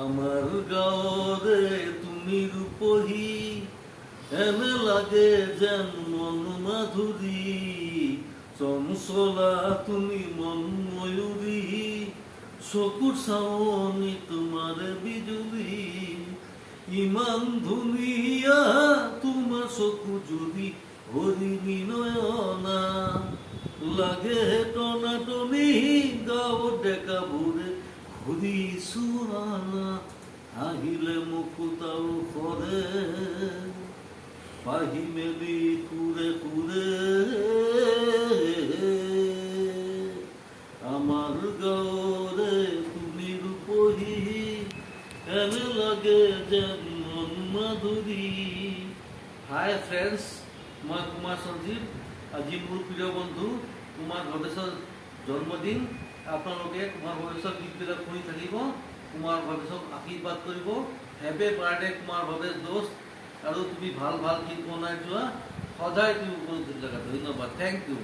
আমার গাঁৱৰে তুমি ৰূপহী এনে লাগে যেন মন মাধুৰী চঞ্চলা তুমি মন ময়ূৰী চকুৰ চাৱনি তোমাৰ বিজুলী ইমান ধুনীয়া তোমাৰ চকু জুৰি হৰিণী নয়না লাগে টনাটনি গাঁৱত ডেকাবোৰে ঘূৰি চোৱানা আহিলে মুকুতাও সৰে পাহি মেলি সুৰে সুৰে আমাৰ গাঁৱৰে তুমি ৰূপহী এনে লাগে যেন মন মাধুৰী। হাই ফ্ৰেণ্ডছ, মই কুমাৰ সঞ্জীৱ। আজি মোৰ প্ৰিয় বন্ধু কুমাৰ ভৱেশৰ জন্মদিন। আপোনালোকে কুমাৰ ভৱেশৰ গীতবিলাক শুনি থাকিব, কুমাৰ ভৱেশক আশীৰ্বাদ কৰিব। হেপী বাৰ্থডে কুমাৰ ভৱেশ দোস্ত। আৰু তুমি ভাল ভাল গীত বনাই যোৱা, সদায় তুমি উপস্থিত থাকা। ধন্যবাদ। Thank you.